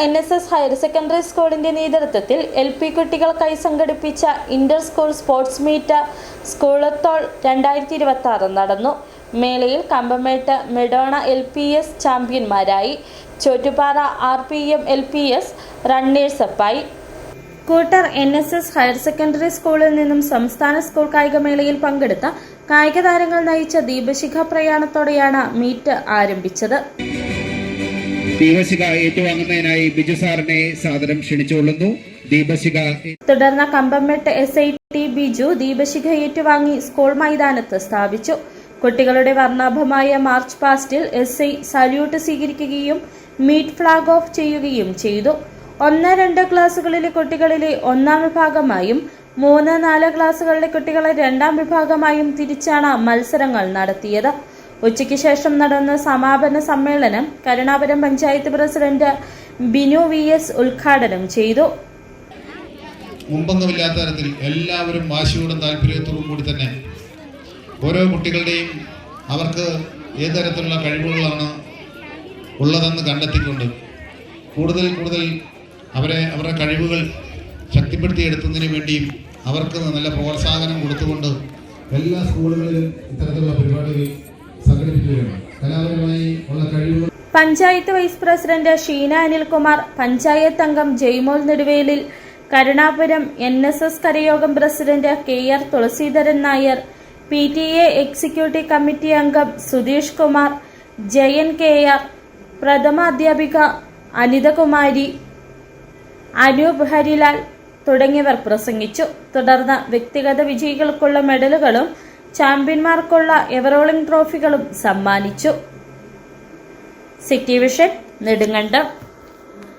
NSS higher secondary സ്കൂളിന്റെ നേതൃത്വത്തിൽ LP കുട്ടികൾക്കായി സംഘടിപ്പിച്ച ഇന്റർ സ്കൂൾ സ്പോർട്സ് മീറ്റ് സ്കൂളത്തോൾ 2026 നടന്നു. മേളയിൽ കമ്പമേട്ട് മെഡോണ LPS ചാമ്പ്യന്മാരായി. ചോറ്റുപാറ RPM LPS റണ്ണേഴ്സപ്പായി. കൂട്ടർ NSS ഹയർ സെക്കൻഡറി സ്കൂളിൽ നിന്നും സംസ്ഥാന സ്കൂൾ കായികമേളയിൽ പങ്കെടുത്ത കായിക താരങ്ങൾ നയിച്ച ദീപശിഖ പ്രയാണത്തോടെയാണ് മീറ്റ് ആരംഭിച്ചത്. ദീപശിഖ ഏറ്റുവാങ്ങുന്നതിനായി ബിജു സാറിനെ സാദരം ക്ഷണിച്ചുകൊള്ളുന്നു. ദീപശിഖ തുടർന്ന് കമ്പംമെട്ട് SIT ബിജു ദീപശിഖ ഏറ്റുവാങ്ങി സ്കൂൾ മൈതാനത്ത് സ്ഥാപിച്ചു. കുട്ടികളുടെ വർണ്ണാഭമായ മാർച്ച് പാസ്റ്റിൽ SI സല്യൂട്ട് സ്വീകരിക്കുകയും മീറ്റ് ഫ്ലാഗ് ഓഫ് ചെയ്യുകയും ചെയ്തു. 1-2 ക്ലാസുകളിലെ കുട്ടികളിലെ 1-ാം വിഭാഗമായും 3-4 ക്ലാസുകളിലെ കുട്ടികളെ 2-ാം വിഭാഗമായും തിരിച്ചാണ് മത്സരങ്ങൾ നടത്തിയത്. ഉച്ചയ്ക്ക് ശേഷം നടന്ന സമാപന സമ്മേളനം കരുണാപുരം പഞ്ചായത്ത് പ്രസിഡന്റ് ബിനു VS ഉദ്ഘാടനം ചെയ്തു. മുമ്പൊന്നുമില്ലാത്ത തരത്തിൽ എല്ലാവരും വാശിയോടും താല്പര്യത്തോടും കൂടി തന്നെ ഓരോ കുട്ടികളുടെയും അവർക്ക് ഏത് തരത്തിലുള്ള കഴിവുകളാണ് ഉള്ളതെന്ന് കണ്ടെത്തിക്കൊണ്ട് കൂടുതൽ അവരുടെ കഴിവുകൾ ശക്തിപ്പെടുത്തിയെടുക്കുന്നതിന് വേണ്ടിയും അവർക്ക് നല്ല പ്രോത്സാഹനം കൊടുത്തുകൊണ്ട് എല്ലാ സ്കൂളുകളിലും ഇത്തരത്തിലുള്ള പരിപാടികൾ സംഘടിപ്പിക്കുകയാണ്. കലാപരമായി ഉള്ള കഴിവുകൾ പഞ്ചായത്ത് വൈസ് പ്രസിഡന്റ് ഷീന അനിൽകുമാർ, പഞ്ചായത്ത് അംഗം Jaimol Neduvelil, Karunapuram NSS Karayogam president KR Thulaseedharan Nair, PTA executive committee അംഗം സുധീഷ് കുമാർ, ജയൻ KR, പ്രഥമ അധ്യാപിക അനിതകുമാരി, അനൂപ് ഹരിലാൽ തുടങ്ങിയവർ പ്രസംഗിച്ചു. തുടർന്ന് വ്യക്തിഗത വിജയികൾക്കുള്ള മെഡലുകളും ചാമ്പ്യന്മാർക്കുള്ള എവറോളിംഗ് ട്രോഫികളും സമ്മാനിച്ചു. City vision Nedumkandam.